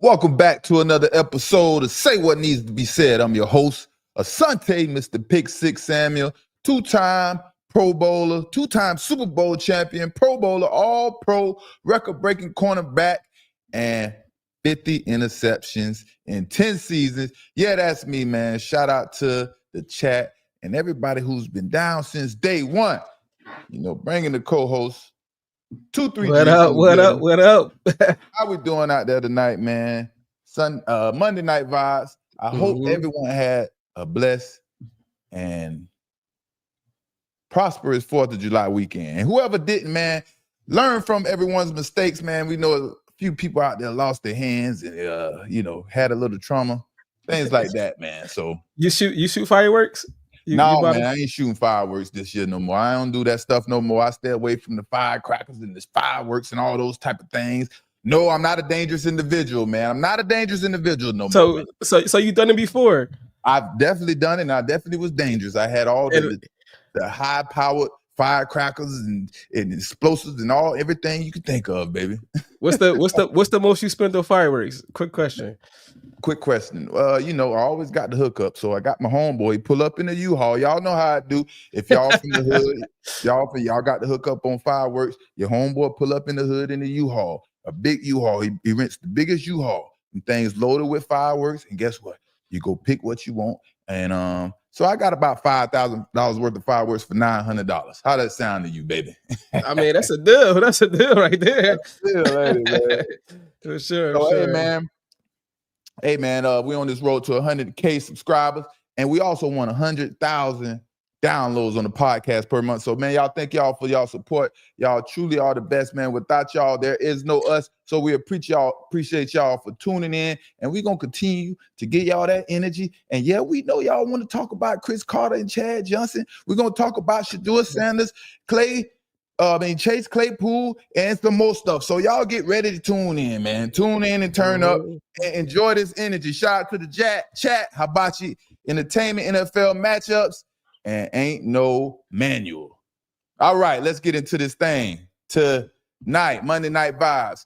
Welcome back to another episode of Say What Needs to Be Said. I'm your host, Asante, Mr. Pick Six Samuel, two-time Pro Bowler, two-time Super Bowl champion, Pro Bowler, all-pro, record-breaking cornerback, and 50 interceptions in 10 seasons. Yeah, that's me, man. Shout out to the chat and everybody who's been down since day one. You know, bringing the co-host, 2-3 What up? What up? What up? How we doing out there tonight, man? Monday night vibes. I hope everyone had a blessed and prosperous 4th of July weekend. And whoever didn't, man, learn from everyone's mistakes, man. We know a few people out there lost their hands and had a little trauma, things like that, man. So you shoot fireworks? No, man, I ain't shooting fireworks this year no more. I don't do that stuff no more. I stay away from the firecrackers and the fireworks and all those type of things. No, I'm not a dangerous individual, man. I'm not a dangerous individual no more. So you done it before? I've definitely done it, and I definitely was dangerous. I had all the high-powered firecrackers and explosives and everything you could think of, baby. What's the most you spent on fireworks? Quick question. I always got the hookup. So I got my homeboy pull up in the U-Haul. Y'all know how I do. If y'all from the hood, y'all got the hookup on fireworks. Your homeboy pull up in the hood in the U-Haul, a big U-Haul. He rents the biggest U-Haul and things loaded with fireworks. And guess what? You go pick what you want. And so I got about $5,000 worth of fireworks for $900. How that sound to you, baby? I mean, that's a deal. That's a deal right there. That's a deal, ain't it, man? For sure. So, Hey, man, we on this road to 100K subscribers, and we also want 100,000 downloads on the podcast per month. So, man, y'all thank y'all for y'all support. Y'all truly are the best, man. Without y'all, there is no us. So we appreciate y'all for tuning in, and we're going to continue to get y'all that energy. And, yeah, we know y'all want to talk about Chris Carter and Chad Johnson. We're going to talk about Shedeur Sanders, Chase Claypool, and some more stuff. So y'all get ready to tune in, man. Tune in and turn up and enjoy this energy. Shout out to the chat, Hibachi, Entertainment, NFL matchups, and ain't no manual. All right, let's get into this thing tonight, Monday Night Vibes.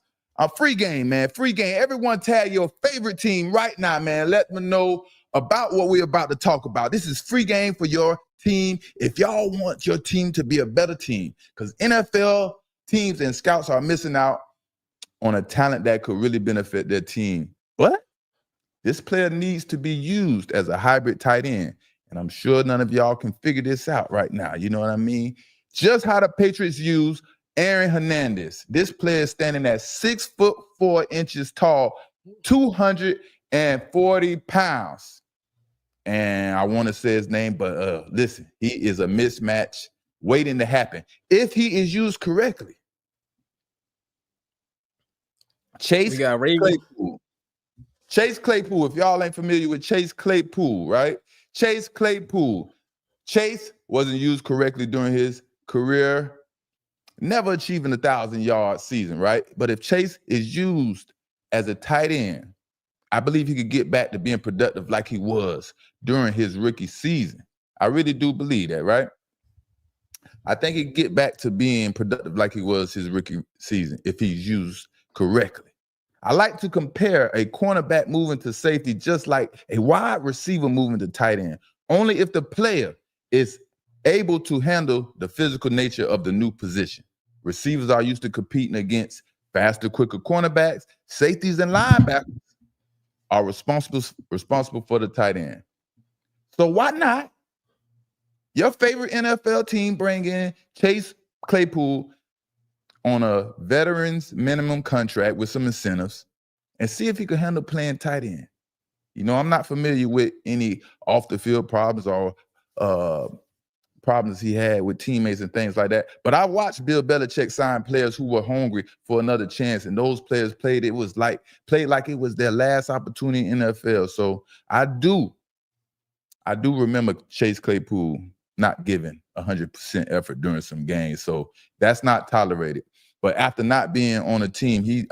Free game, man. Free game. Everyone tag your favorite team right now, man. Let them know about what we're about to talk about. This is free game for your team. If y'all want your team to be a better team, because NFL teams and scouts are missing out on a talent that could really benefit their team. What? This player needs to be used as a hybrid tight end. And I'm sure none of y'all can figure this out right now. You know what I mean? Just how the Patriots use Aaron Hernandez. This player is standing at 6'4" tall, 240 pounds. And I want to say his name, but listen, he is a mismatch waiting to happen if he is used correctly. Chase Claypool. Chase Claypool, if y'all ain't familiar with Chase Claypool, right? Chase Claypool. Chase wasn't used correctly during his career, never achieving 1,000-yard season, right? But if Chase is used as a tight end, I believe he could get back to being productive like he was during his rookie season. I really do believe that, right? I think he could get back to being productive like he was his rookie season if he's used correctly. I like to compare a cornerback moving to safety just like a wide receiver moving to tight end, only if the player is able to handle the physical nature of the new position. Receivers are used to competing against faster, quicker cornerbacks. Safeties and linebackers are responsible for the tight end. So why not your favorite NFL team bring in Chase Claypool on a veteran's minimum contract with some incentives and see if he can handle playing tight end? You know, I'm not familiar with any off-the-field problems or problems he had with teammates and things like that. But I watched Bill Belichick sign players who were hungry for another chance, and those players played like it was their last opportunity in the NFL. So I do remember Chase Claypool not giving 100% effort during some games. So that's not tolerated. But after not being on a team, he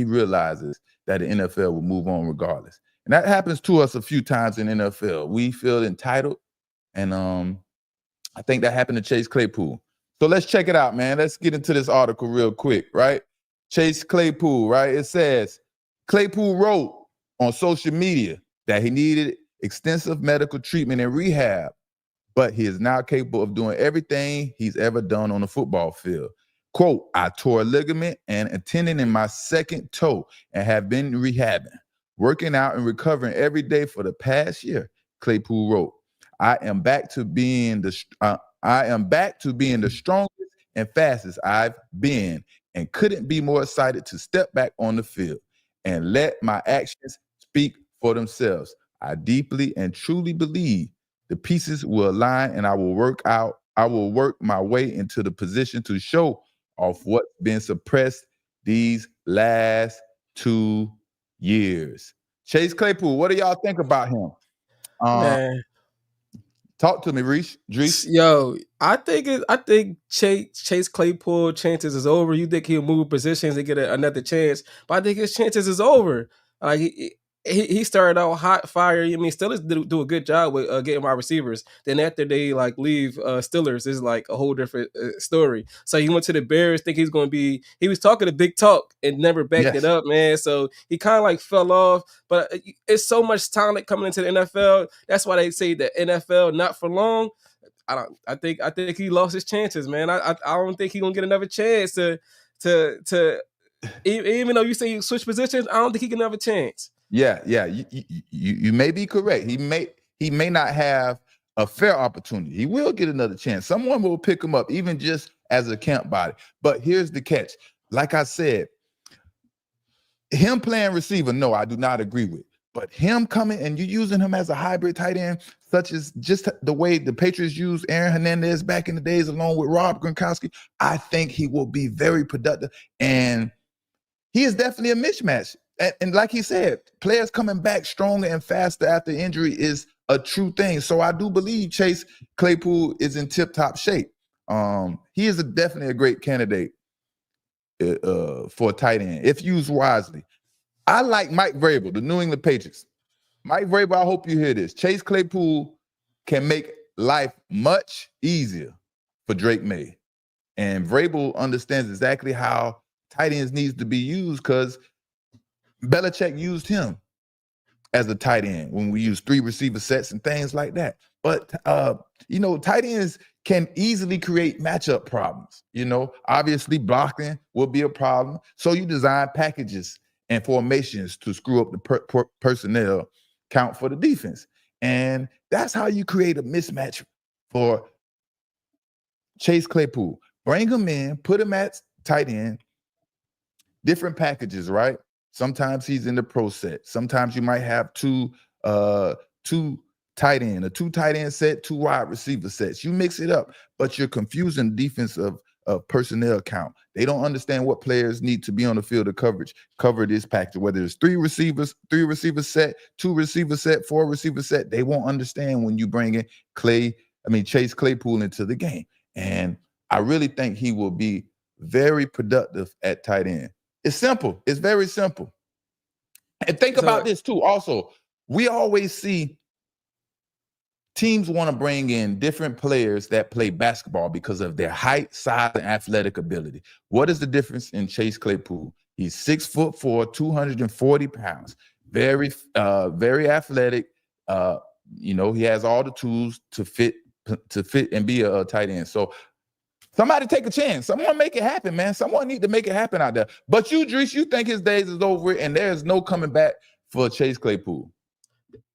realizes that the NFL will move on regardless. And that happens to us a few times in NFL. We feel entitled. And I think that happened to Chase Claypool. So let's check it out, man. Let's get into this article real quick, right? Chase Claypool, right? It says, Claypool wrote on social media that he needed extensive medical treatment and rehab, but he is now capable of doing everything he's ever done on the football field. Quote, I tore a ligament and a tendon in my second toe and have been rehabbing, working out and recovering every day for the past year, Claypool wrote. I am back to being the strongest and fastest I've been, and couldn't be more excited to step back on the field and let my actions speak for themselves. I deeply and truly believe the pieces will align, and I will work my way into the position to show off what's been suppressed these last 2 years. Chase Claypool, what do y'all think about him? Man. Talk to me, Dries. Yo, I think Chase Claypool chances is over. You think he'll move positions and get another chance, but I think his chances is over. Like he started out hot fire. I mean, Steelers do a good job with getting wide receivers. Then after they like leave Steelers, is like a whole different story. So he went to the Bears, think he's going to be. He was talking a big talk and never backed it up, man. So he kind of like fell off. But it's so much talent coming into the NFL. That's why they say the NFL not for long. I think he lost his chances, man. I don't think he's gonna get another chance to even though you say you switch positions, I don't think he can have a chance. Yeah. You may be correct. He may not have a fair opportunity. He will get another chance. Someone will pick him up, even just as a camp body. But here's the catch. Like I said, him playing receiver, no, I do not agree with. But him coming and you using him as a hybrid tight end, such as just the way the Patriots used Aaron Hernandez back in the days, along with Rob Gronkowski, I think he will be very productive. And he is definitely a mismatch. And like he said, players coming back stronger and faster after injury is a true thing. So I do believe Chase Claypool is in tip-top shape. He is definitely a great candidate for a tight end, if used wisely. I like Mike Vrabel, the New England Patriots. Mike Vrabel, I hope you hear this. Chase Claypool can make life much easier for Drake May. And Vrabel understands exactly how tight ends needs to be used because Belichick used him as a tight end when we use 3 receiver sets and things like that. But, tight ends can easily create matchup problems. Obviously blocking will be a problem. So you design packages and formations to screw up the personnel count for the defense. And that's how you create a mismatch for Chase Claypool. Bring him in, put him at tight end, different packages, right? Sometimes he's in the pro set. Sometimes you might have two tight end, a 2 tight end set, 2 wide receiver sets. You mix it up, but you're confusing the defense of personnel count. They don't understand what players need to be on the field of cover this package, whether it's 3 receiver set, 2 receiver set, 4 receiver set. They won't understand when you bring in Chase Claypool into the game. And I really think he will be very productive at tight end. It's simple. It's very simple. And think about this too. Also, we always see teams want to bring in different players that play basketball because of their height, size, and athletic ability. What is the difference in Chase Claypool? He's 6'4", 240 pounds, very athletic. He has all the tools to fit and be a tight end. So somebody take a chance. Someone make it happen, man. Someone need to make it happen out there. But you, Dries, you think his days is over and there's no coming back for Chase Claypool.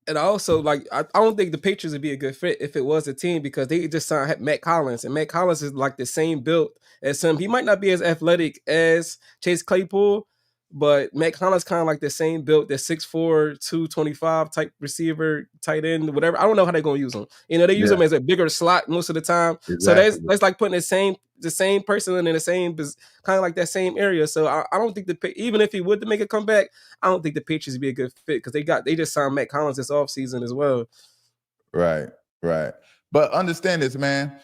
And also, I don't think the Patriots would be a good fit if it was a team because they just signed Matt Collins. And Matt Collins is like the same build as him. He might not be as athletic as Chase Claypool, but Matt Collins kind of like the same build, the 6'4", 225 type receiver, tight end, whatever. I don't know how they're going to use him. They use him as a bigger slot most of the time. Exactly. So that's like putting the same person in the same, kind of like that same area. So I don't think even if he would to make a comeback, I don't think the Patriots would be a good fit because they just signed Matt Collins this offseason as well. Right. But understand this, man.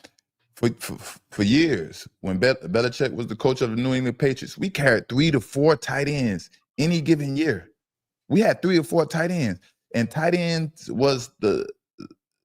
For years, when Belichick was the coach of the New England Patriots, we carried 3 to 4 tight ends any given year. We had 3 or 4 tight ends, and tight ends was the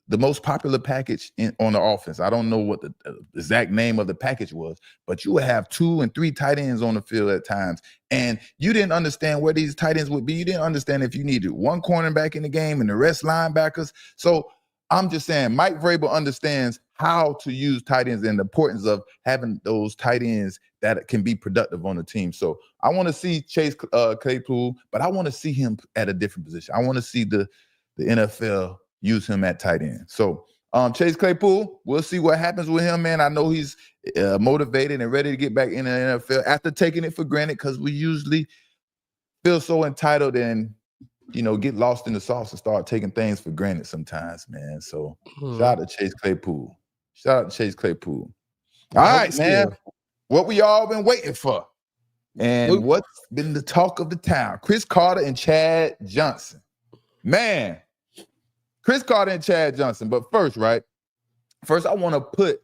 the most popular package on the offense. I don't know what the exact name of the package was, but you would have 2 and 3 tight ends on the field at times. And you didn't understand where these tight ends would be. You didn't understand if you needed 1 cornerback in the game and the rest linebackers. So I'm just saying Mike Vrabel understands how to use tight ends and the importance of having those tight ends that can be productive on the team. So I want to see Chase Claypool, but I want to see him at a different position. I want to see the NFL use him at tight end. So Chase Claypool, we'll see what happens with him, man. I know he's motivated and ready to get back in the NFL after taking it for granted, because we usually feel so entitled and, get lost in the sauce and start taking things for granted sometimes, man. So shout out to Chase Claypool. Shout out to Chase Claypool. All right, man. What we all been waiting for. And what's been the talk of the town? Cris Carter and Chad Johnson. Man, Cris Carter and Chad Johnson. But first, I want to put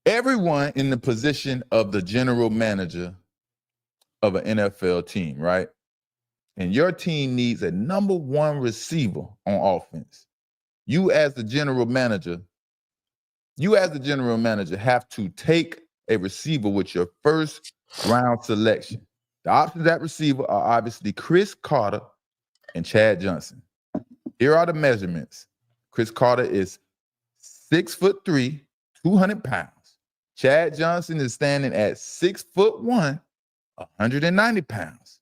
everyone in the position of the general manager of an NFL team, right? And your team needs a number 1 receiver on offense. You as the general manager have to take a receiver with your first round selection. The options at receiver are obviously Cris Carter and Chad Johnson. Here are the measurements. Cris Carter is 6'3", 200 pounds. Chad Johnson is standing at 6'1", 190 pounds.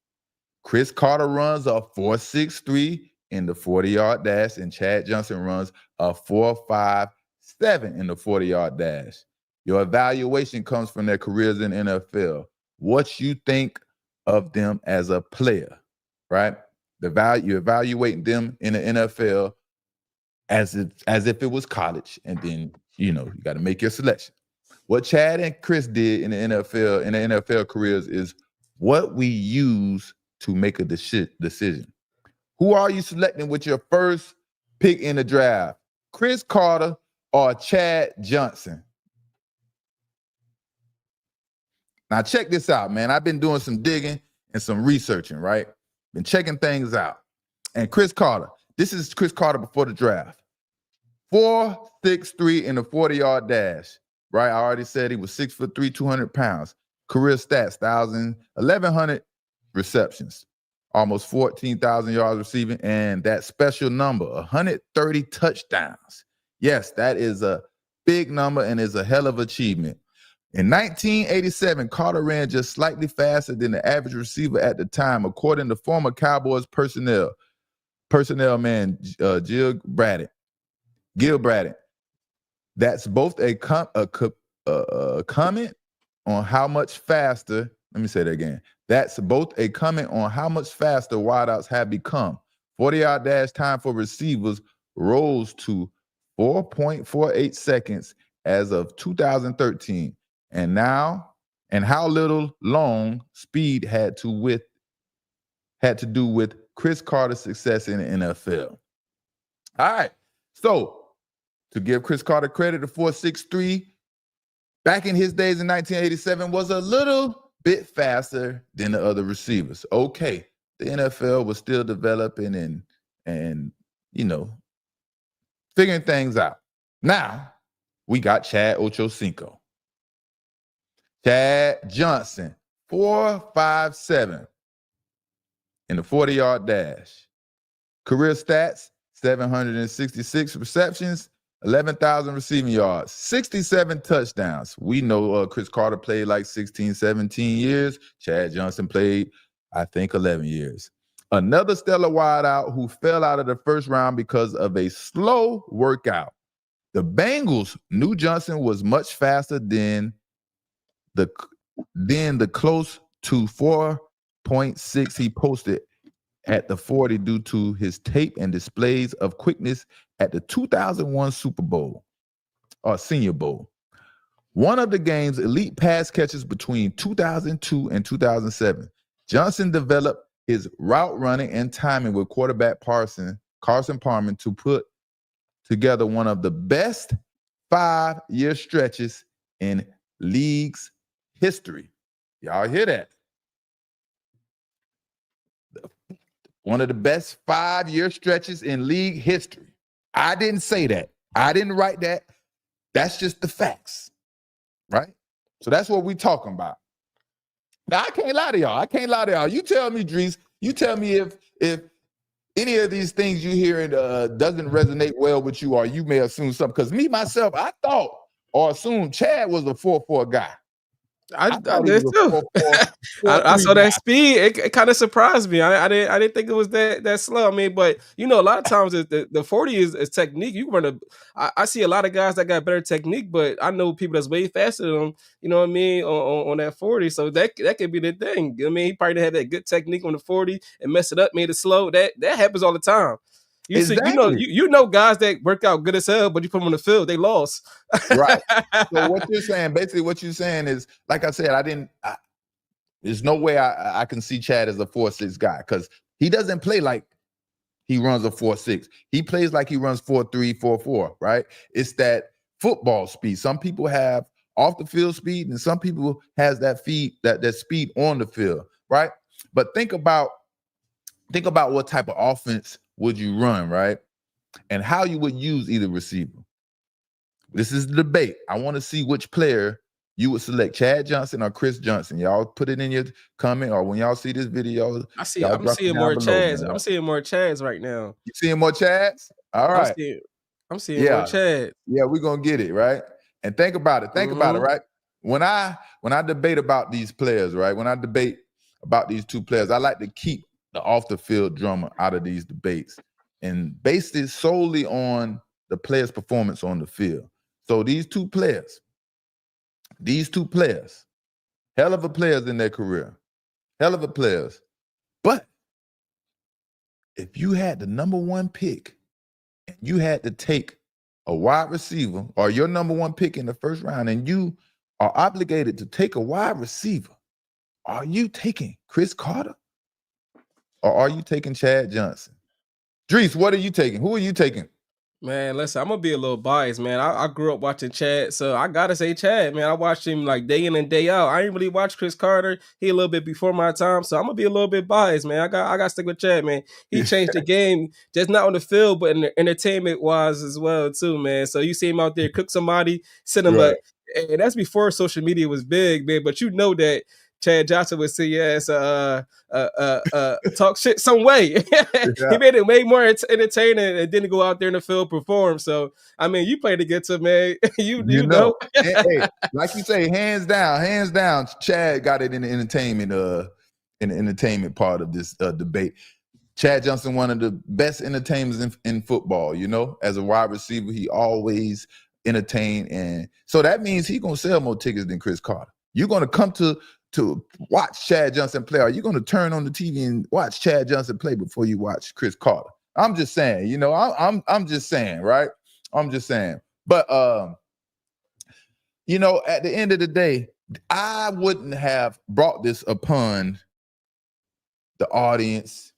Cris Carter runs a 4.63 in the 40-yard dash, and Chad Johnson runs a 4.57 in the 40-yard dash. Your evaluation comes from their careers in the NFL. What you think of them as a player, right? You're evaluating them in the NFL as if it was college, and then you got to make your selection. What Chad and Cris did in the NFL careers is what we use to make a decision. Who are you selecting with your first pick in the draft? Cris Carter or Chad Johnson? Now check this out, man. I've been doing some digging and some researching, right? Been checking things out. And Cris Carter, this is Cris Carter before the draft. 4.63 in the 40-yard dash, right? I already said he was 6'3", 200 pounds. Career stats, 1,100 receptions, almost 14,000 yards receiving, and that special number, 130 touchdowns. Yes, that is a big number and is a hell of an achievement. In 1987, Carter ran just slightly faster than the average receiver at the time, according to former Cowboys personnel man Gil Braddock. That's both a comment on how much faster. Let me say that again. That's both a comment on how much faster wideouts have become. 40-yard dash time for receivers rose to 4.48 seconds as of 2013. And how little long speed had to do with Cris Carter's success in the NFL. All right. So to give Cris Carter credit, the 4.63 back in his days in 1987 was a little bit faster than the other receivers. Okay, the NFL was still developing and figuring things out. Now we got Chad Ochocinco. Chad Johnson, 4.57 in the 40-yard dash. Career stats, 766 receptions, 11,000 receiving yards, 67 touchdowns. We know Cris Carter played like 16, 17 years. Chad Johnson played, I think, 11 years. Another stellar wideout who fell out of the first round because of a slow workout. The Bengals knew Johnson was much faster than the close to 4.6 he posted at the 40 due to his tape and displays of quickness at the 2001 Super Bowl or Senior Bowl. One of the game's elite pass catches between 2002 and 2007. Johnson developed his route running and timing with quarterback Carson Palmer to put together one of the best 5-year stretches in league's history. Y'all hear that? One of the best 5-year stretches in league history. I didn't say that. I didn't write that. That's just the facts, right? So that's what we talking about. Now, I can't lie to y'all. You tell me, Dries. You tell me if any of these things you hear doesn't resonate well with you, or you may assume something. Because me, myself, I thought or assumed Chad was a 4-4 guy. I did too. I saw that speed. It kind of surprised me. I didn't think it was that slow. I mean, but a lot of times the 40 is technique. You run I see a lot of guys that got better technique, but I know people that's way faster than them. You know what I mean on that 40. So that could be the thing. I mean, he probably had that good technique on the 40 and messed it up, made it slow. That happens all the time. You exactly. see, you know guys that work out good as hell, but you put them on the field, they lost. Right. So what you're saying, basically what you're saying is, like I said, there's no way I can see Chad as a 4-6 guy, because he doesn't play like he runs a 4-6. He plays like he runs 4-3, 4-4, right? It's that football speed. Some people have off the field speed, and some people has that speed on the field, right? But think about what type of offense would you run, right? And how you would use either receiver. This is the debate. I want to see which player you would select, Chad Johnson or Chris Johnson. Y'all put it in your comment, or when y'all see this video. I'm seeing more Chads. I'm seeing more Chads right now. You seeing more Chads? All right. I'm seeing more Chads. Yeah, we're gonna get it, right? And think about it. Think about it, right? When I debate about these players, right? When I debate about these two players, I like to keep the off the field drama out of these debates and base it solely on the player's performance on the field. So these two players, hell of a players in their career, hell of a players. But if you had the number one pick and you had to take a wide receiver, or your number one pick in the first round, and you are obligated to take a wide receiver, are you taking Chris Carter or are you taking Chad Johnson? Dries, what are you taking? Who are you taking? Man, listen, I'm gonna be a little biased, man. I grew up watching Chad, so I gotta say Chad, man. I watched him like day in and day out. I didn't really watch Chris Carter. He a little bit before my time, so I'm gonna be a little bit biased, man. I got to stick with Chad, man. He changed the game, just not on the field, but in the entertainment wise as well, too, man. So you see him out there cook somebody, send him and that's before social media was big, man. But you know that Chad Johnson would say, yes, talk shit some way. He made it way more entertaining and didn't go out there in the field perform. So, I mean, you played against him, man. you know. Hey, like you say, hands down, Chad got it in the entertainment part of this debate. Chad Johnson, one of the best entertainers in football, you know, as a wide receiver, he always entertained. And so that means he's going to sell more tickets than Chris Carter. You're going to come to watch Chad Johnson play, or you're going to turn on the TV and watch Chad Johnson play before you watch Chris Carter. I'm just saying, you know, I'm just saying, right? I'm just saying. But, you know, at the end of the day, I wouldn't have brought this upon the audience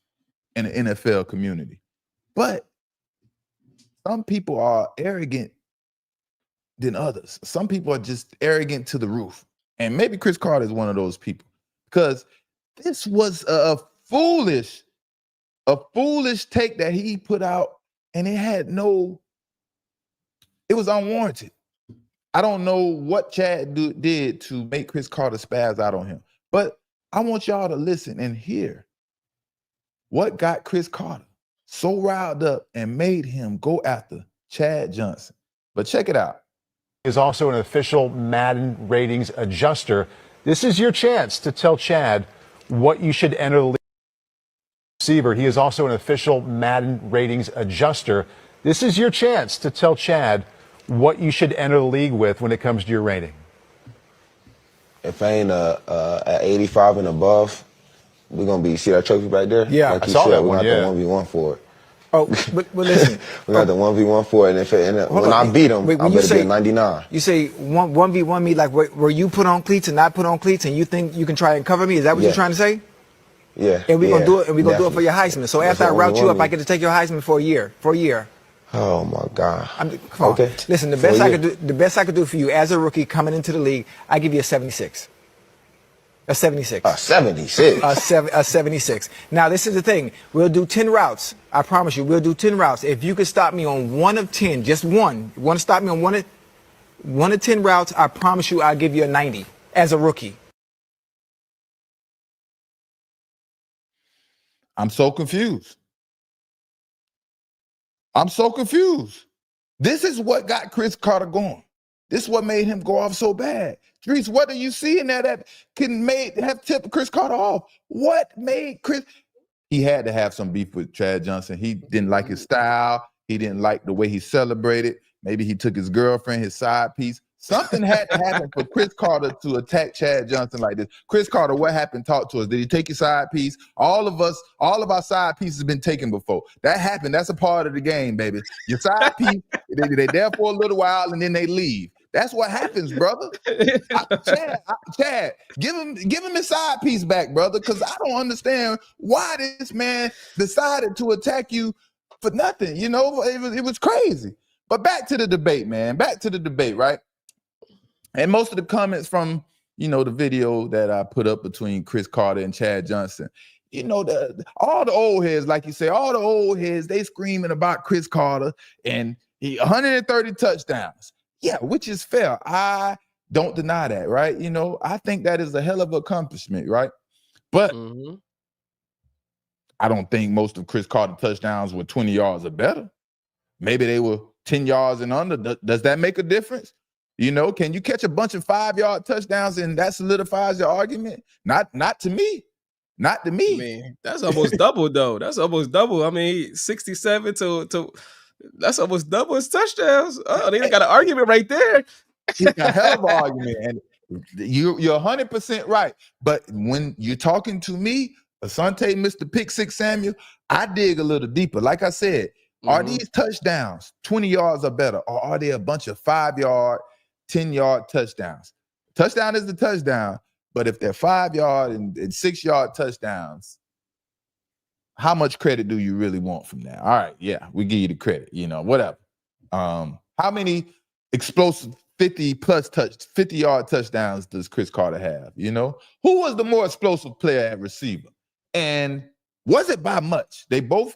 and the NFL community. But some people are arrogant than others. Some people are just arrogant to the roof. And maybe Chris Carter is one of those people, because this was a foolish take that he put out, and it was unwarranted. I don't know what Chad did to make Chris Carter spaz out on him, but I want y'all to listen and hear what got Chris Carter so riled up and made him go after Chad Johnson. But check it out. Is also an official Madden ratings adjuster. This is your chance to tell Chad what you should enter the league. Receiver. He is also an official Madden ratings adjuster. This is your chance to tell Chad what you should enter the league with when it comes to your rating. If I ain't at 85 and above, we're gonna be, see that trophy right there? Yeah, like I saw that one. We're gonna have to 1v1 for it. Oh, but listen. We got the 1v1 for it, and when I beat him, I better be a 99. You say 1v1 me, like where you put on cleats and not put on cleats, and you think you can try and cover me? Is that what you're trying to say? Yeah. And we're gonna do it, and we're gonna do it for your Heisman. So after I route you up, I get to take your Heisman for a year. Oh my God. Come on. Listen, the best I could do for you as a rookie coming into the league, I give you a 76. A 76. A 76. A 76. Now, this is the thing. We'll do 10 routes. I promise you, we'll do 10 routes. If you could stop me on 1 of 10, just one. You want to stop me on 1 of 10 routes, I promise you I'll give you a 90 as a rookie. I'm so confused. I'm so confused. This is what got Cris Carter going. This is what made him go off so bad. Cris, what do you see in there that can have tipped Cris Carter off? What made Cris? He had to have some beef with Chad Johnson. He didn't like his style. He didn't like the way he celebrated. Maybe he took his girlfriend, his side piece. Something had to happen for Cris Carter to attack Chad Johnson like this. Cris Carter, what happened? Talk to us. Did he take your side piece? All of our side pieces have been taken before. That happened. That's a part of the game, baby. Your side piece, they're there for a little while and then they leave. That's what happens, brother. Chad, give him his side piece back, brother, because I don't understand why this man decided to attack you for nothing. You know, it was crazy. But back to the debate, man. Back to the debate, right? And most of the comments from, you know, the video that I put up between Cris Carter and Chad Johnson, you know, all the old heads, like you say, all the old heads, they screaming about Cris Carter and 130 touchdowns. Yeah, which is fair. I don't deny that, right? You know, I think that is a hell of an accomplishment, right? But I don't think most of Cris Carter touchdowns were 20 yards or better. Maybe they were 10 yards and under. Does that make a difference? You know, can you catch a bunch of 5-yard touchdowns and that solidifies your argument? Not to me. Not to me. Man, that's almost double, though. That's almost double. I mean, 67 to that's almost double his touchdowns. Oh, they got an argument right there. It's a hell of an argument. And you're 100% right. But when you're talking to me, Asante, Mr. Pick Six Samuel, I dig a little deeper. Like I said, are these touchdowns 20 yards or better? Or are they a bunch of 5-yard, 10-yard touchdowns? Touchdown is the touchdown. But if they're 5-yard and 6-yard touchdowns, how much credit do you really want from that? All right, yeah, we give you the credit, you know, whatever. How many explosive 50-yard touchdowns does Cris Carter have? You know, who was the more explosive player at receiver? And was it by much? They both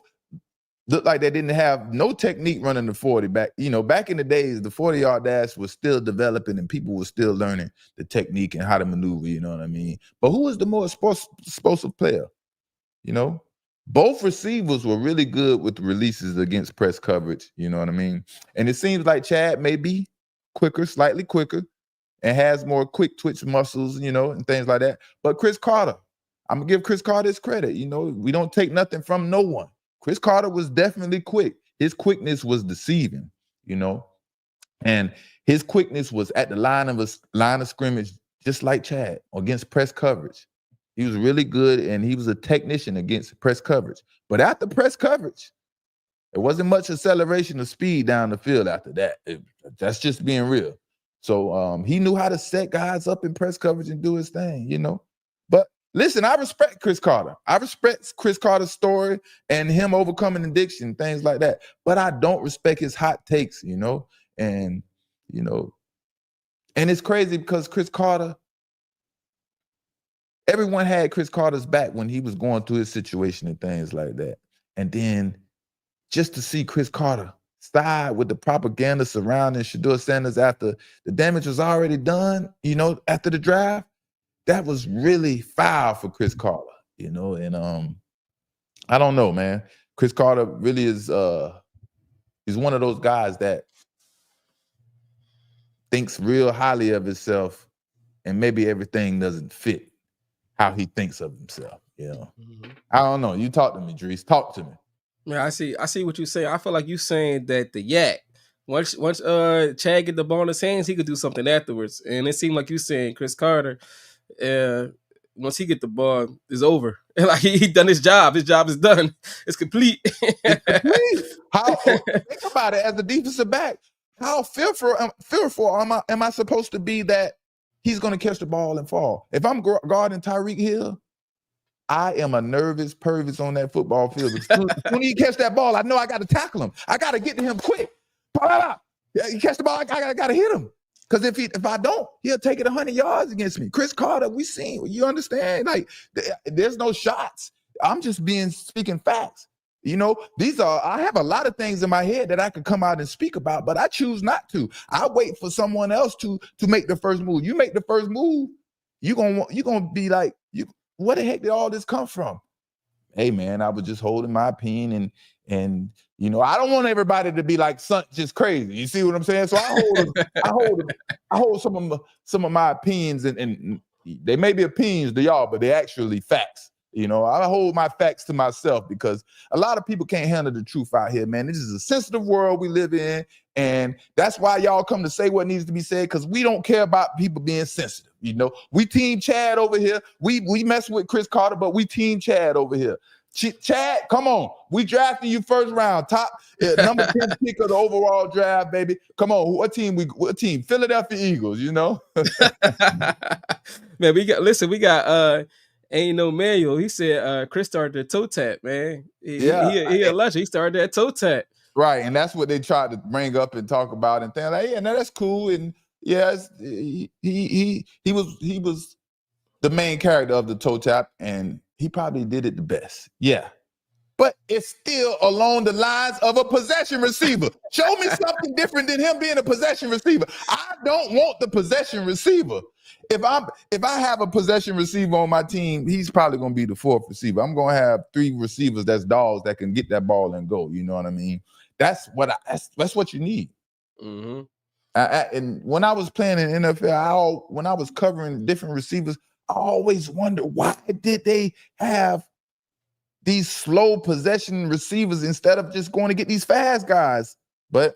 looked like they didn't have no technique running the 40 back. You know, back in the days, the 40-yard dash was still developing and people were still learning the technique and how to maneuver, you know what I mean? But who was the more explosive player? You know, both receivers were really good with releases against press coverage, you know what I mean? And it seems like Chad may be quicker, slightly quicker, and has more quick twitch muscles, you know, and things like that. But Cris Carter, I'm going to give Cris Carter his credit. You know, we don't take nothing from no one. Cris Carter was definitely quick. His quickness was deceiving, you know, and his quickness was at the line of scrimmage, just like Chad, against press coverage. He was really good, and he was a technician against press coverage. But after press coverage, there wasn't much acceleration of speed down the field after that. That's just being real. So he knew how to set guys up in press coverage and do his thing, you know. But listen, I respect Cris Carter. I respect Cris Carter's story and him overcoming addiction, things like that. But I don't respect his hot takes, you know. And, you know, and it's crazy because Cris Carter, everyone had Cris Carter's back when he was going through his situation and things like that. And then just to see Cris Carter side with the propaganda surrounding Shedeur Sanders after the damage was already done, you know, after the draft, that was really foul for Cris Carter, you know. And I don't know, man. Cris Carter really is one of those guys that thinks real highly of himself, and maybe everything doesn't fit how he thinks of himself, you know. I don't know. You talk to me, Dries. Talk to me. Yeah, I see what you're saying. I feel like you're saying that the yak, once Chad get the ball in his hands, he could do something afterwards. And it seemed like you saying Cris Carter, once he get the ball, it's over. Like he done his job. His job is done. It's complete. It's complete. Think about it, as a defensive back, how fearful am I supposed to be that he's going to catch the ball and fall? If I'm guarding Tyreek Hill, I am a nervous Purvis on that football field. When he catch that ball, I know I got to tackle him. I got to get to him quick. He catch the ball, I got to hit him. Because if I don't, he'll take it 100 yards against me. Cris Carter, we seen. You understand? Like, there's no shots. I'm just speaking facts. You know, I have a lot of things in my head that I could come out and speak about, but I choose not to. I wait for someone else to make the first move. You make the first move, you're gonna be like, where the heck did all this come from? Hey man, I was just holding my opinion, and you know, I don't want everybody to be like just crazy. You see what I'm saying? So I hold some of my opinions, and they may be opinions to y'all, but they're actually facts. You know, I hold my facts to myself because a lot of people can't handle the truth out here, man. This is a sensitive world we live in, and that's why y'all come to say what needs to be said, because we don't care about people being sensitive. You know, we team Chad over here. We mess with Cris Carter, but we team Chad over here. Chad, come on. We drafted you first round, top number 10 pick of the overall draft, baby. Come on. What team? Philadelphia Eagles, you know? Man, we got ain't no manual. He said Cris started the toe tap, man. He a legend. He started that toe tap. Right, and that's what they tried to bring up and talk about and think like, yeah, no, that's cool. And yes, he was the main character of the toe tap, and he probably did it the best. Yeah. But it's still along the lines of a possession receiver. Show me something different than him being a possession receiver. I don't want the possession receiver. If I have a possession receiver on my team, he's probably going to be the fourth receiver. I'm going to have 3 receivers that's dogs that can get that ball and go. You know what I mean? That's what you need. Mm-hmm. And when I was playing in NFL, when I was covering different receivers, I always wondered, why did they have these slow possession receivers instead of just going to get these fast guys? But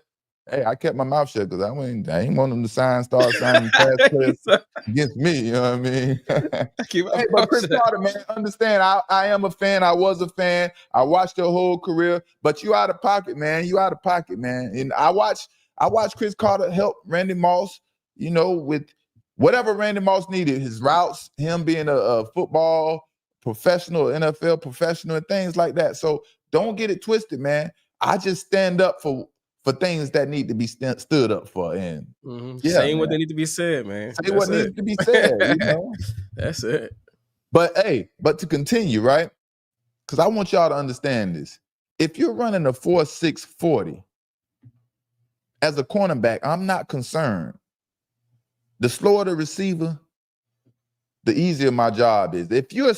hey, I kept my mouth shut because I ain't want them to start signing fast players against me. You know what I mean? Hey, but Cris Carter, man, understand, I am a fan. I was a fan. I watched your whole career, but you out of pocket, man. You out of pocket, man. And I watched Cris Carter help Randy Moss, you know, with whatever Randy Moss needed, his routes, him being a football professional, NFL professional, and things like that. So don't get it twisted, man. I just stand up for things that need to be stood up for, and saying what they need to be said, man. Say what needs to be said, you know. That's it. But hey, to continue, right? Because I want y'all to understand this. If you're running a 4.6 40 as a cornerback, I'm not concerned. The slower the receiver, the easier my job is. If you're a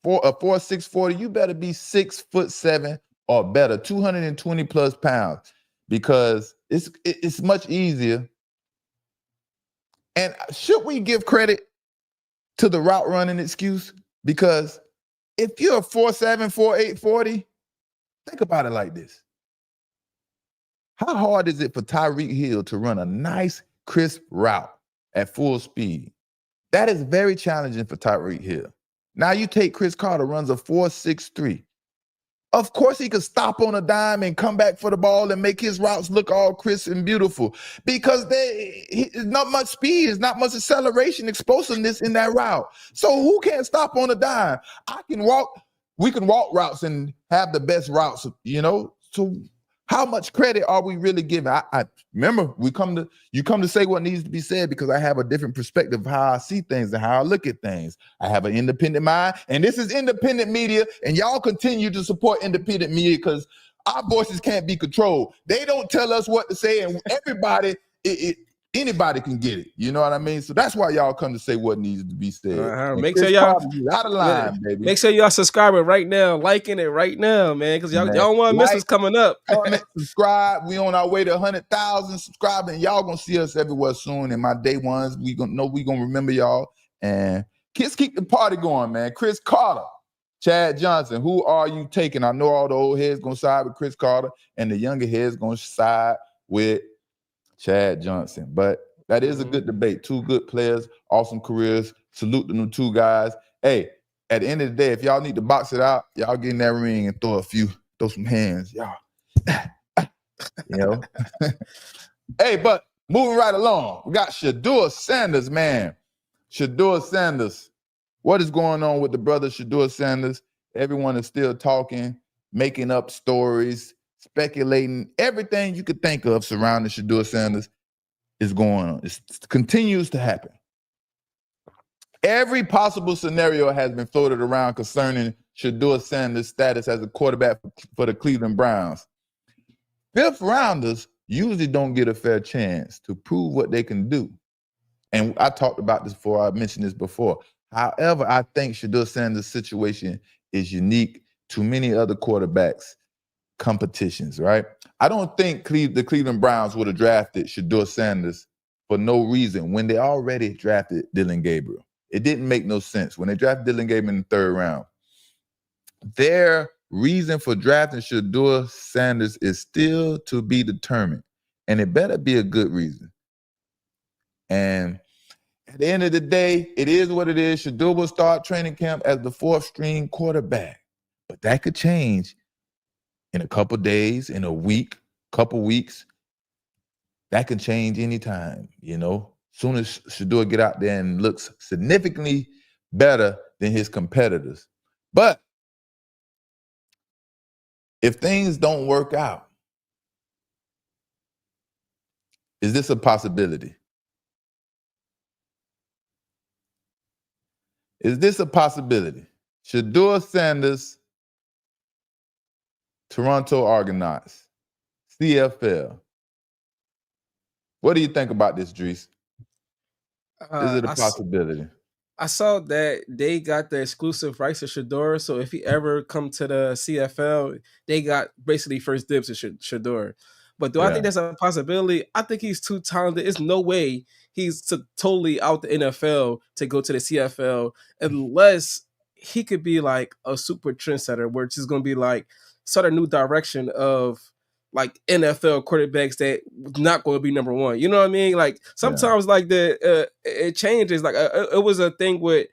4.6 40, you better be 6'7" or better, 220 plus pounds, because it's much easier. And should we give credit to the route running excuse? Because if you're a 4.7, 4.8 40, think about it like this. How hard is it for Tyreek Hill to run a nice, crisp route at full speed? That is very challenging for Tyreek Hill. Now you take Cris Carter, runs a 4.63. Of course he could stop on a dime and come back for the ball and make his routes look all crisp and beautiful, because there's not much speed, there's not much acceleration, explosiveness in that route. So who can't stop on a dime? We can walk routes and have the best routes, you know? So how much credit are we really giving? I remember you come to say what needs to be said, because I have a different perspective of how I see things and how I look at things. I have an independent mind, and this is independent media, and y'all continue to support independent media because our voices can't be controlled. They don't tell us what to say, and anybody can get it. You know what I mean? So that's why y'all come to say what needs to be said. Make sure y'all out of line, baby. Make sure y'all subscribing right now, liking it right now, man, because y'all don't want to miss what's coming up. Comment, subscribe. We on our way to 100,000 subscribers, and y'all gonna see us everywhere soon. And my day ones, we gonna remember y'all, and kids keep the party going, man. Cris Carter, Chad Johnson, who are you taking? I know all the old heads gonna side with Cris Carter, and the younger heads gonna side with Chad Johnson. But that is a good debate. 2 good players, awesome careers. Salute to them 2 guys. Hey, at the end of the day, if y'all need to box it out, y'all get in that ring and throw some hands, y'all. You know. Hey, but moving right along, we got Shedeur Sanders, man. Shedeur Sanders. What is going on with the brother Shedeur Sanders? Everyone is still talking, making up stories, speculating, everything you could think of surrounding Shedeur Sanders. is going on. It continues to happen. Every possible scenario has been floated around concerning Shedeur Sanders' status as a quarterback for the Cleveland Browns. Fifth rounders usually don't get a fair chance to prove what they can do. And I talked about this before, I mentioned this before. However, I think Shedeur Sanders' situation is unique to many other quarterbacks' competitions, right? I don't think the Cleveland Browns would have drafted Shedeur Sanders for no reason when they already drafted Dillon Gabriel. It didn't make no sense. When they drafted Dillon Gabriel in the third round, their reason for drafting Shedeur Sanders is still to be determined. And it better be a good reason. And at the end of the day, it is what it is. Shedeur will start training camp as the fourth string quarterback. But that could change in a couple days, in a week, couple weeks. That can change anytime, you know. Soon as Shedeur get out there and looks significantly better than his competitors. But if things don't work out, is this a possibility? Is this a possibility? Shedeur Sanders, Toronto Argonauts, CFL. What do you think about this, Dries? Is it a possibility? I saw that they got the exclusive rights to Shedeur, so if he ever come to the CFL, they got basically first dibs to Shedeur. But do I think that's a possibility? I think he's too talented. There's no way he's totally out the NFL to go to the CFL unless he could be like a super trendsetter, where it's just going to be like sort of new direction of like NFL quarterbacks that not going to be number one. You know what I mean? Like sometimes like it changes. Like it was a thing with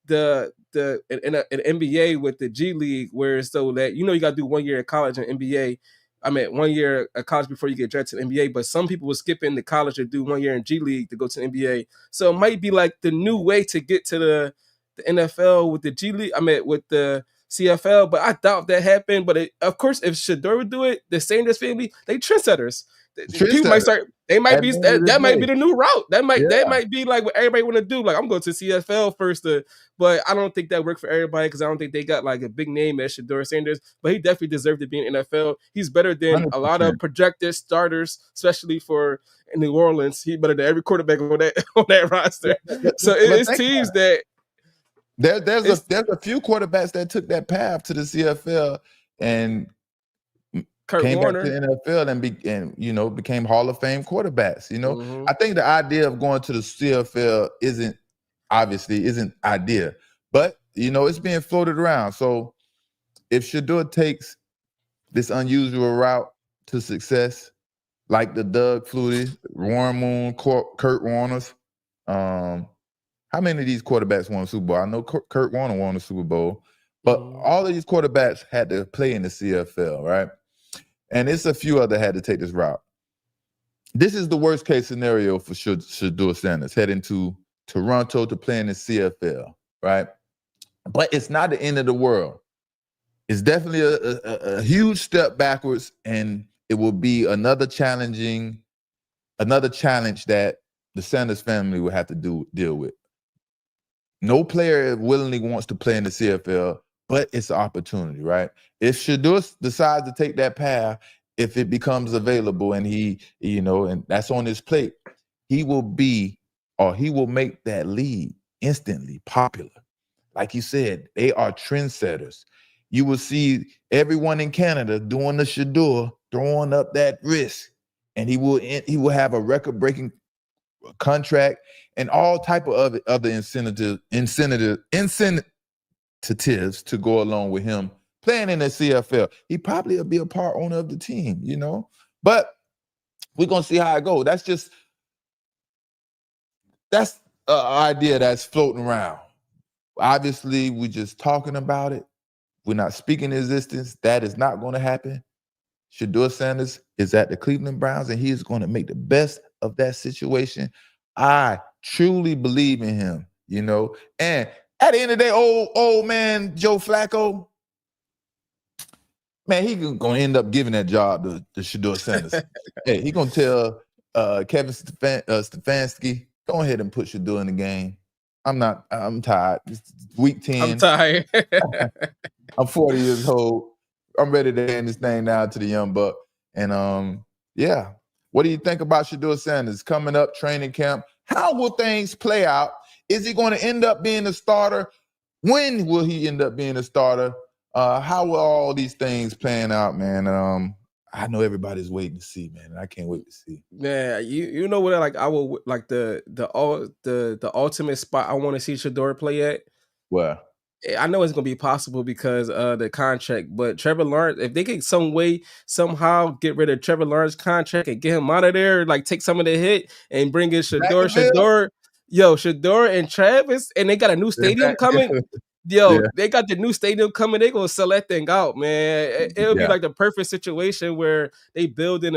the an NBA with the G League, where it's so that, you know, you got to do 1 year at college and NBA. I mean, 1 year at college before you get drafted to the NBA, but some people will skip into college and do 1 year in G League to go to the NBA. So it might be like the new way to get to the NFL with the G League. I mean, with the CFL, but I doubt that happened. But of course, if Shedeur would do it, the Sanders family, they trendsetters. People might start. They might be that might be the new route. That might be like what everybody want to do. Like, I'm going to CFL first, but I don't think that worked for everybody, because I don't think they got like a big name as Shedeur Sanders. But he definitely deserved to be in NFL. He's better than 100%. A lot of projected starters, especially for New Orleans. He's better than every quarterback on that roster. So it's teams that. There's a few quarterbacks that took that path to the CFL and came back to the NFL and you know, became Hall of Fame quarterbacks. You know, I think the idea of going to the CFL isn't idea, but you know, it's being floated around. So if Shedeur takes this unusual route to success, like the Doug Flutie, Warren Moon, Kurt Warner's, how many of these quarterbacks won a Super Bowl? I know Kurt Warner won a Super Bowl, but all of these quarterbacks had to play in the CFL, right? And it's a few other had to take this route. This is the worst case scenario for Shedeur Sanders, heading to Toronto to play in the CFL, right? But it's not the end of the world. It's definitely a huge step backwards, and it will be another challenge that the Sanders family will have to deal with. No player willingly wants to play in the CFL, but it's an opportunity, right? If Shedeur decides to take that path, if it becomes available and he, you know, and that's on his plate, he will make that league instantly popular. Like you said, they are trendsetters. You will see everyone in Canada doing the Shedeur, throwing up that risk, and he will have a record-breaking contract and all type of other incentives to go along with him playing in the CFL. He probably will be a part owner of the team, you know. But we're gonna see how it goes. That's an idea that's floating around. Obviously, we're just talking about it. We're not speaking existence. That is not going to happen. Shedeur Sanders is at the Cleveland Browns, and he is going to make the best of that situation. I truly believe in him, you know. And at the end of the day, old man Joe Flacco, man, he's going to end up giving that job to Shedeur Sanders. Hey, he's going to tell Kevin Stefanski, go ahead and put Shedeur in the game. I'm tired. It's week 10. I'm tired. I'm 40 years old. I'm ready to hand this thing down to the young buck. And yeah. What do you think about Shedeur Sanders coming up, training camp? How will things play out? Is he going to end up being a starter? When will he end up being a starter? How will all these things playing out, man? I know everybody's waiting to see, man. And I can't wait to see. Man, you know what? Like I will like the ultimate spot I want to see Shedeur play at. Well, I know it's gonna be possible because the contract, but Trevor Lawrence, if they could somehow get rid of Trevor Lawrence's contract and get him out of there, like take some of the hit and bring in Shedeur, and Travis, and they got a new stadium coming. They got the new stadium coming. They gonna sell that thing out, man. It'll be like the perfect situation where they build in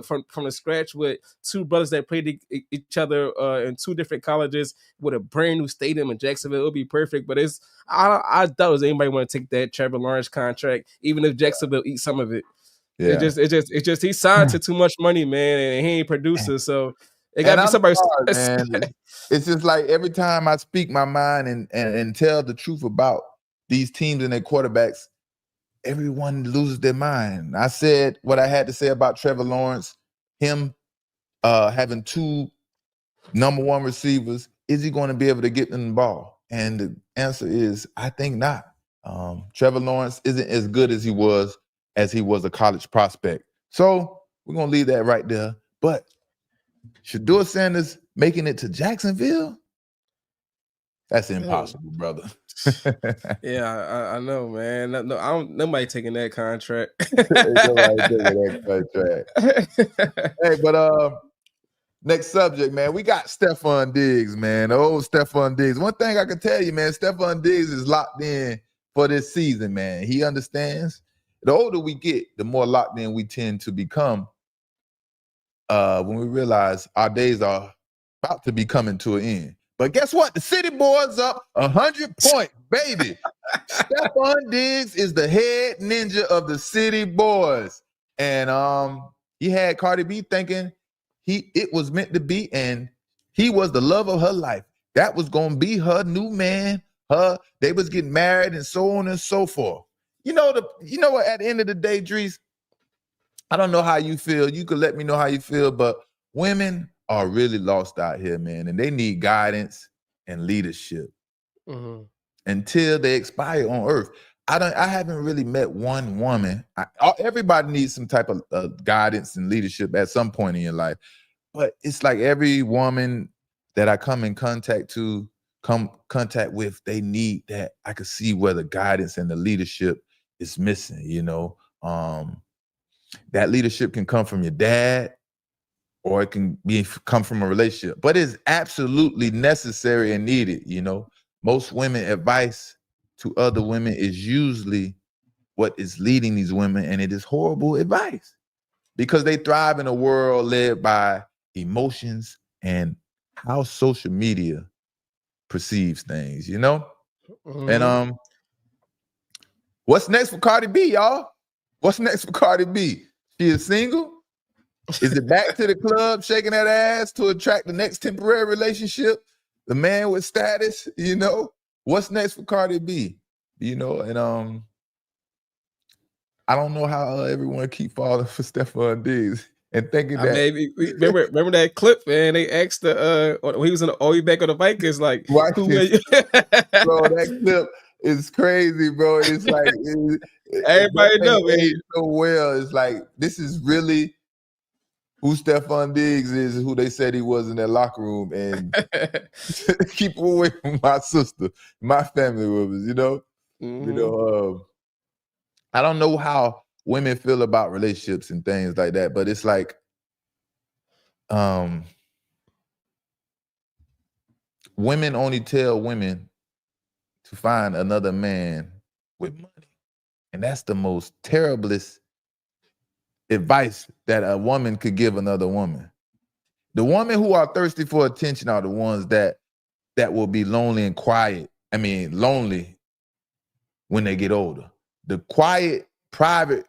from the scratch with two brothers that played each other in two different colleges with a brand new stadium in Jacksonville. It'll be perfect. But I doubt anybody want to take that Trevor Lawrence contract, even if Jacksonville eats some of it. Yeah. It's just he signed to too much money, man, and he ain't producer, so. It gotta be somebody. Man. It's just like every time I speak my mind and tell the truth about these teams and their quarterbacks, everyone loses their mind. I said what I had to say about Trevor Lawrence, him having two number one receivers. Is he going to be able to get them the ball? And the answer is, I think not. Trevor Lawrence isn't as good as he was a college prospect. So we're gonna leave that right there. But Shedeur Sanders making it to Jacksonville? That's impossible, brother. Yeah, I know, man. Nobody taking that contract. Hey, but next subject, man. We got Stefon Diggs, man. Oh, Stefon Diggs. One thing I can tell you, man, Stefon Diggs is locked in for this season, man. He understands. The older we get, the more locked in we tend to become. When we realize our days are about to be coming to an end. But guess what? The City Boys up 100 points, baby. Stefon Diggs is the head ninja of the City Boys. And he had Cardi B thinking it was meant to be, and he was the love of her life. That was going to be her new man. They was getting married and so on and so forth. You know what? At the end of the day, Dries, I don't know how you feel. You could let me know how you feel, but women are really lost out here, man, and they need guidance and leadership until they expire on earth. I haven't really met one woman. Everybody needs some type of guidance and leadership at some point in your life, but it's like every woman that I come in contact with, they need that. I could see where the guidance and the leadership is missing, That leadership can come from your dad, or it can come from a relationship, but it's absolutely necessary and needed. Most women advice to other women is usually what is leading these women, and it is horrible advice because they thrive in a world led by emotions and how social media perceives things. And what's next for Cardi B, y'all? What's next for Cardi B? She is single? Is it back to the club, shaking that ass to attract the next temporary relationship? The man with status, What's next for Cardi B? And I don't know how everyone keep falling for Stefon Diggs and thinking remember that clip, man? They asked he was back on the Vikings, like, bro, that clip is crazy, bro. It's like everybody know, man. So well. It's like, this is really who Stefon Diggs is and who they said he was in that locker room, and keep away from my sister, my family members, I don't know how women feel about relationships and things like that, but it's like, women only tell women to find another man with money. And that's the most terriblest advice that a woman could give another woman. The women who are thirsty for attention are the ones that will be lonely and quiet. Lonely when they get older. The quiet, private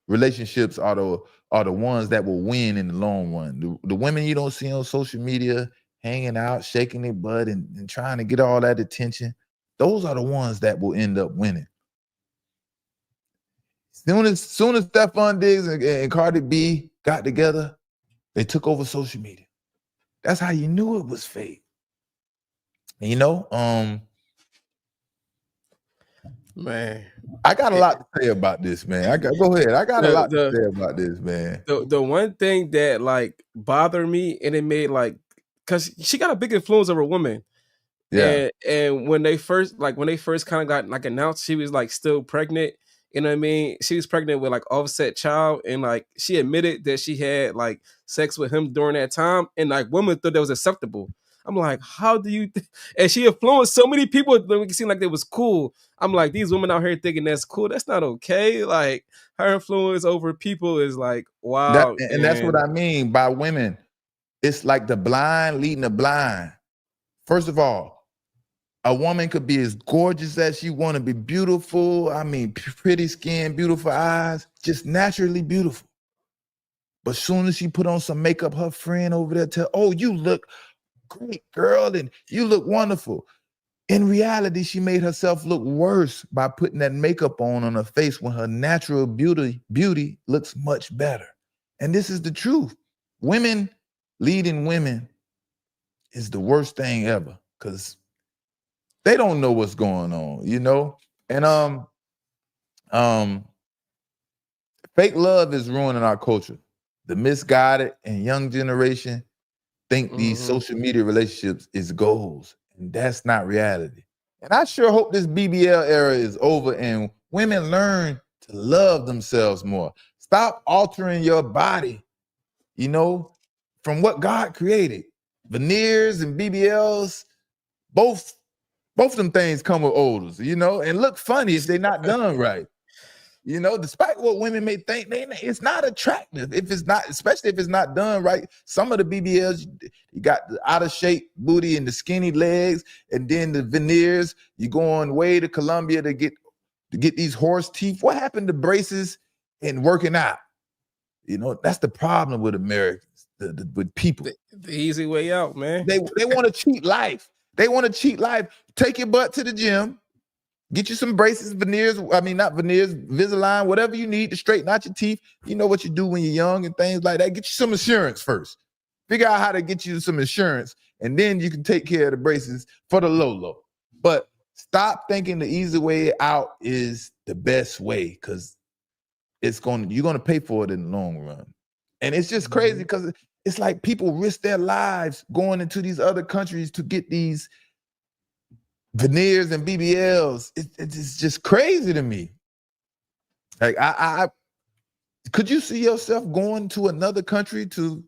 relationships are are the ones that will win in the long run. The women you don't see on social media hanging out, shaking their butt and trying to get all that attention, those are the ones that will end up winning. Soon as Stephon Diggs and Cardi B got together, they took over social media. That's how you knew it was fake. And man, I got a lot to say about this, man. Go ahead. I got a lot to say about this, man. The one thing that like bothered me, and it made like, cause she got a big influence over women. Yeah. And when they first kind of got like announced, she was like still pregnant. You know what I mean? She was pregnant with like Offset child, and like she admitted that she had like sex with him during that time, and like women thought that was acceptable. I'm like, how do you? And she influenced so many people that it seemed like it was cool. I'm like, these women out here thinking that's cool. That's not okay. Like her influence over people is like, wow. And that's what I mean by women. It's like the blind leading the blind. First of all, a woman could be as gorgeous as she want to be, beautiful. I mean, pretty skin, beautiful eyes, just naturally beautiful. But soon as she put on some makeup, her friend over there tell, "Oh, you look great, girl, and you look wonderful." In reality, she made herself look worse by putting that makeup on her face when her natural beauty looks much better. And this is the truth. Women leading women is the worst thing ever because they don't know what's going on, And fake love is ruining our culture. The misguided and young generation think these social media relationships is goals, and that's not reality. And I sure hope this BBL era is over and women learn to love themselves more. Stop altering your body, from what God created. Veneers and BBLs, both of them things come with odors, and look funny if they're not done right. Despite what women may think, it's not attractive if it's not, especially if it's not done right. Some of the BBLs, you got the out of shape booty and the skinny legs, and then the veneers. You going way to Colombia to get these horse teeth. What happened to braces and working out? That's the problem with Americans, with people. The easy way out, man. They want to cheat life. They want to cheat life. Take your butt to the gym. Get you some braces, veneers. I mean, not veneers, Invisalign, whatever you need to straighten out your teeth. You know what you do when you're young and things like that. Get you some insurance first. Figure out how to get you some insurance, and then you can take care of the braces for the low. But stop thinking the easy way out is the best way, because you're going to pay for it in the long run. And it's just crazy because it's like people risk their lives going into these other countries to get these veneers and BBLs. It's just crazy to me. Like I could you see yourself going to another country to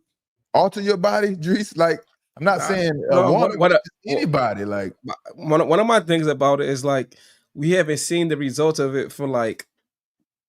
alter your body, Dries? Like, I'm not saying a woman, but anybody. Like, one of my things about it is like we haven't seen the results of it for like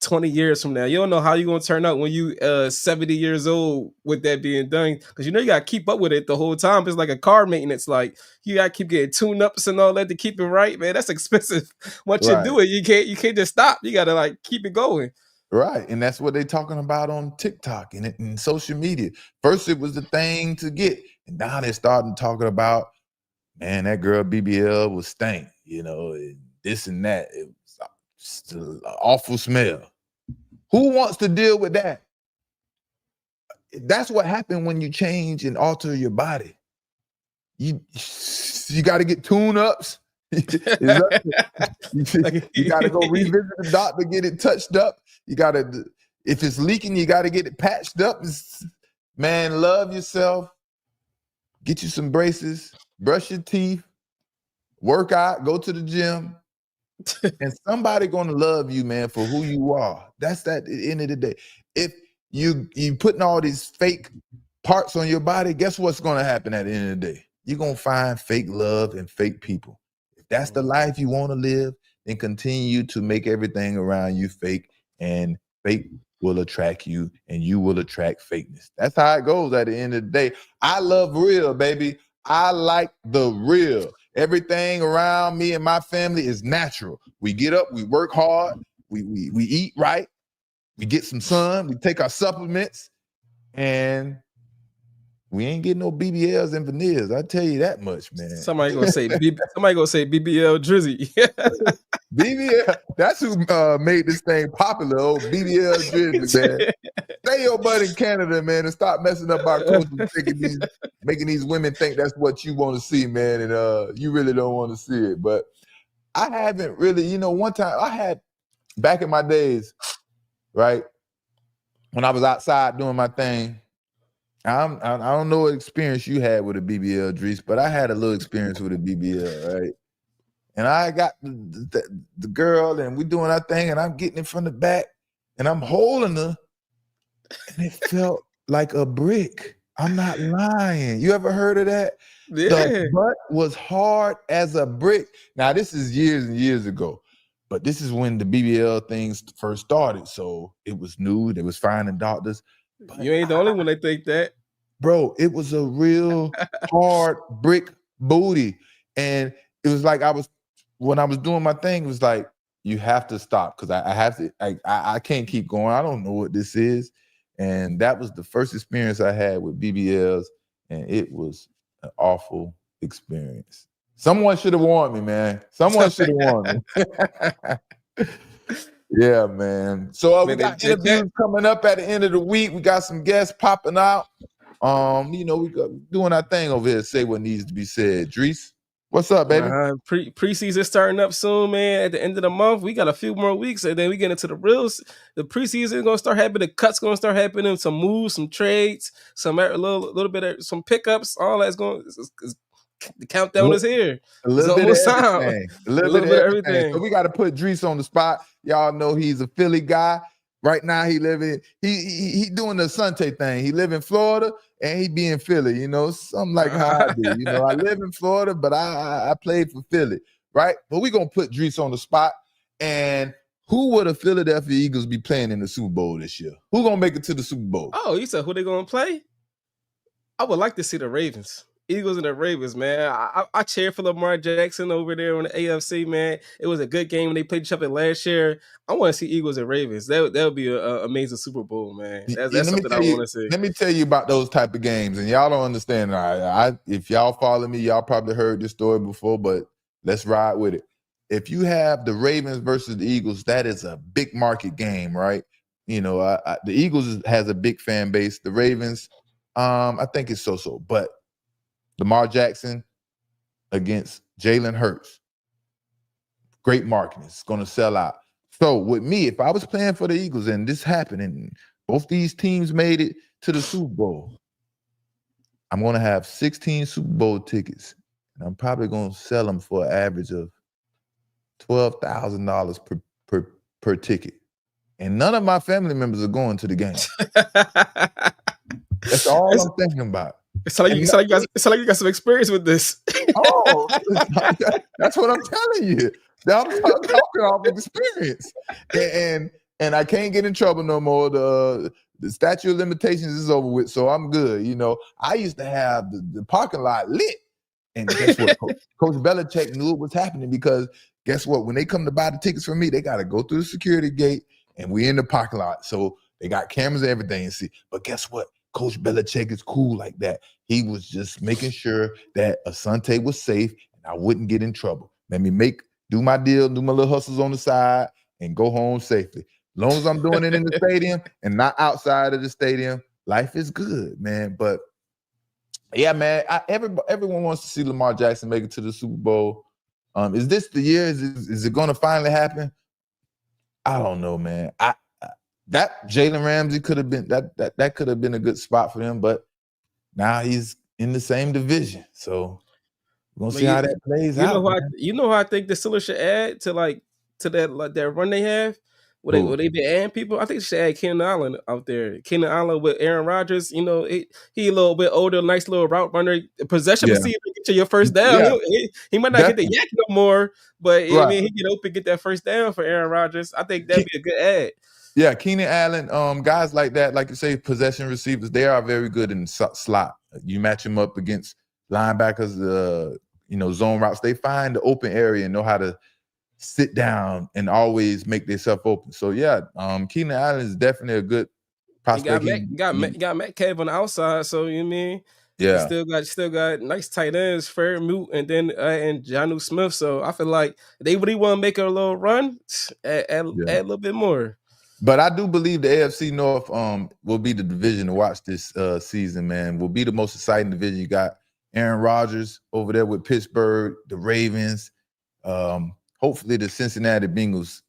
20 years from now. You don't know how you're gonna turn out when you 70 years old with that being done, because you gotta keep up with it the whole time. It's like a car maintenance. Like, you gotta keep getting tune-ups and all that to keep it right, man. That's expensive. Once you do it, you can't just stop. You gotta like keep it going. Right. And that's what they're talking about on TikTok and social media. First it was the thing to get, and now they're starting talking about, man, that girl BBL was stank, and this and that. It was just an awful smell. Who wants to deal with that? That's what happened when you change and alter your body. You got to get tune-ups. You got to go revisit the doctor, get it touched up. You got to, if it's leaking, you got to get it patched up. Man, love yourself. Get you some braces, brush your teeth, work out, go to the gym. And somebody gonna love you, man, for who you are. That's that at the end of the day. If you putting all these fake parts on your body, guess what's gonna happen at the end of the day? You're gonna find fake love and fake people. If that's the life you want to live, then continue to make everything around you fake, and fake will attract you, and you will attract fakeness. That's how it goes at the end of the day. I love real, baby. I like the real. Everything around me and my family is natural. We get up, we work hard, we eat right, we get some sun, we take our supplements, and we ain't getting no BBLs and veneers. I tell you that much, man. Somebody gonna say BBL Drizzy. BBL, that's who made this thing popular. Oh, BBL Drizzy, man. Stay your butt in Canada, man, and stop messing up our culture, making these women think that's what you want to see, man, and you really don't want to see it. But I haven't really, one time I had, back in my days, right, when I was outside doing my thing, I don't know what experience you had with a BBL, Dries, but I had a little experience with a BBL, right? And I got the girl, and we doing our thing, and I'm getting it from the back, and I'm holding her, and it felt like a brick. I'm not lying. You ever heard of that? Yeah. The butt was hard as a brick. Now, this is years and years ago, but this is when the BBL things first started. So it was new. They was finding doctors. But you ain't the only one that think that. Bro, it was a real hard brick booty. And it was like when I was doing my thing, it was like, you have to stop because I have to, I can't keep going. I don't know what this is. And that was the first experience I had with BBLs, and it was an awful experience. Someone should have warned me, man. Someone should have warned me. Yeah, man. So we got interviews coming up at the end of the week. We got some guests popping out. We got doing our thing over here. Say what needs to be said. Dries, what's up, baby? Preseason starting up soon, man. At the end of the month, we got a few more weeks, and then we get into the reels. The preseason is gonna start happening. The cuts gonna start happening. Some moves, some trades, some little bit of some pickups. All that's going. The countdown is here. A little bit of everything. A little bit of everything. So we got to put Dries on the spot. Y'all know he's a Philly guy. Right now he doing the Asante thing. He live in Florida and he be in Philly, something like how I do. I live in Florida, but I played for Philly, right? But we gonna put Dries on the spot. And who would the Philadelphia Eagles be playing in the Super Bowl this year? Who gonna make it to the Super Bowl? Oh, you said who they gonna play? I would like to see the Ravens. Eagles and the Ravens, man. I cheer for Lamar Jackson over there on the AFC, man. It was a good game when they played each other last year. I want to see Eagles and Ravens. That would be an amazing Super Bowl, man. That's something I want to see. Let me tell you about those type of games, and y'all don't understand. If y'all follow me, y'all probably heard this story before, but let's ride with it. If you have the Ravens versus the Eagles, that is a big market game, right? The Eagles has a big fan base. The Ravens, I think it's so-so, but Lamar Jackson against Jalen Hurts. Great marketing. It's going to sell out. So with me, if I was playing for the Eagles and this happened and both these teams made it to the Super Bowl, I'm going to have 16 Super Bowl tickets. And I'm probably going to sell them for an average of $12,000 per ticket. And none of my family members are going to the game. That's all I'm thinking about. It's like you got some experience with this. Oh, that's what I'm telling you. I'm talking off of experience, and I can't get in trouble no more. The statute of limitations is over with, so I'm good. I used to have the parking lot lit, and guess what? Coach Belichick knew it was happening because guess what? When they come to buy the tickets from me, they got to go through the security gate, and we in the parking lot, so they got cameras and everything. And see, but guess what? Coach Belichick is cool like that. He was just making sure that Asante was safe and I wouldn't get in trouble. Let me do my deal, do my little hustles on the side, and go home safely. As long as I'm doing it in the stadium and not outside of the stadium, life is good, man. But yeah, man, everyone wants to see Lamar Jackson make it to the Super Bowl. Is this the year? Is it going to finally happen? I don't know, man. That Jalen Ramsey could have been that could have been a good spot for him, but now he's in the same division. So we're gonna see how that plays out. You know who I think the Steelers should add to that run they have? Would they be adding people? I think they should add Keenan Allen out there. Keenan Allen with Aaron Rodgers. He a little bit older, nice little route runner. Possession receiver, get to your first down. Yeah. He might not get the yak no more, but I mean, he get open, get that first down for Aaron Rodgers. I think that'd be a good add. Yeah, Keenan Allen, guys like that, like you say, possession receivers, they are very good in slot. You match them up against linebackers, zone routes. They find the open area and know how to sit down and always make themselves open. So yeah, Keenan Allen is definitely a good prospect. Got Metcalf on the outside, so you know what I mean. Yeah, still got nice tight ends, Fair Moot, and then and Jonnu Smith. So I feel like they really want to make a little run, add a little bit more. But I do believe the AFC North will be the division to watch this season, man. Will be the most exciting division. You got Aaron Rodgers over there with Pittsburgh, the Ravens. Hopefully the Cincinnati Bengals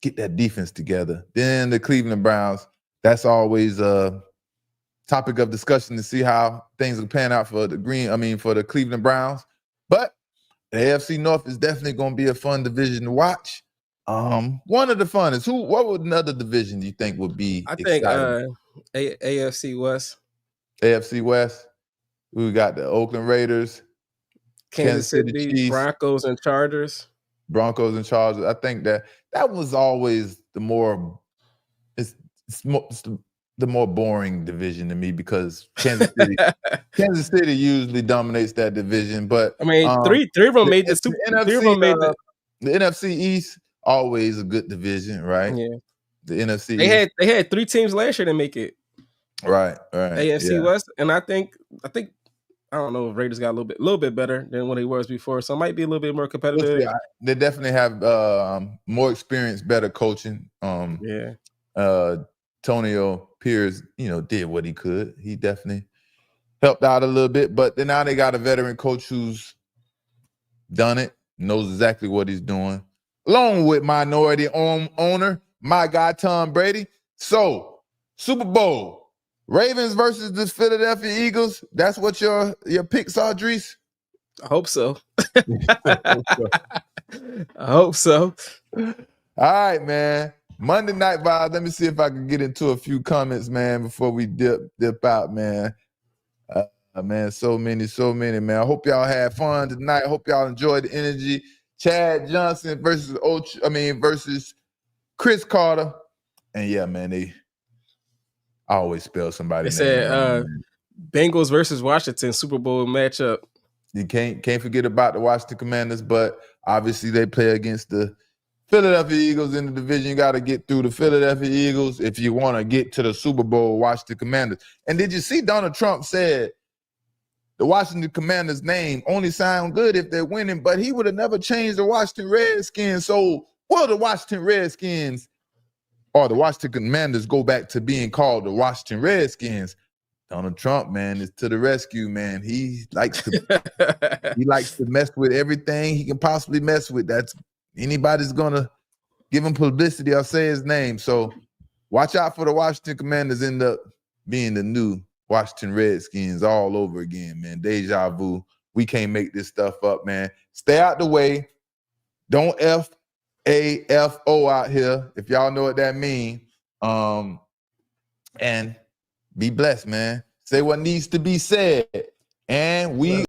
get that defense together. Then the Cleveland Browns. That's always a topic of discussion to see how things will pan out for the Cleveland Browns. But the AFC North is definitely going to be a fun division to watch. One of the funnest. What would another division you think would be exciting? Think AFC West. AFC West. We got the Oakland Raiders, Kansas City Chiefs, Broncos and Chargers. I think that was always the more the more boring division to me because Kansas City usually dominates that division. But I mean, three of them made the Super. The NFC East always a good division, right? Yeah. The NFC East. They had 3 teams last year to make it. Right. AFC West, and I think I don't know if Raiders got a little bit better than what they was before, so it might be a little bit more competitive. They definitely have more experience, better coaching. Antonio Pierce, did what he could. He definitely helped out a little bit, but then now they got a veteran coach who's done it, knows exactly what he's doing, along with minority owner, my guy Tom Brady. So, Super Bowl. Ravens versus the Philadelphia Eagles. That's what your picks are, Dries? I hope so. I hope so. All right, man. Monday Night Vibes. Let me see if I can get into a few comments, man, before we dip out, man. Man, so many, man. I hope y'all had fun tonight. I hope y'all enjoyed the energy. Chad Johnson versus Chris Carter. And yeah, man, I always spell somebody. They said Bengals versus Washington Super Bowl matchup. You can't forget about the Washington Commanders, but obviously they play against the Philadelphia Eagles in the division. You got to get through the Philadelphia Eagles if you want to get to the Super Bowl. Washington Commanders. And did you see Donald Trump said the Washington Commanders name only sound good if they're winning, but he would have never changed the Washington Redskins. So will the Washington Redskins or the Washington Commanders go back to being called the Washington Redskins? Donald Trump, man, is to the rescue, man. He likes to mess with everything he can possibly mess with. That's anybody's gonna give him publicity or say his name. So watch out for the Washington Commanders end up being the new Washington Redskins all over again, man. Deja vu. We can't make this stuff up, man. Stay out the way. Don't FAFO out here, if y'all know what that means. And be blessed, man. Say what needs to be said. And we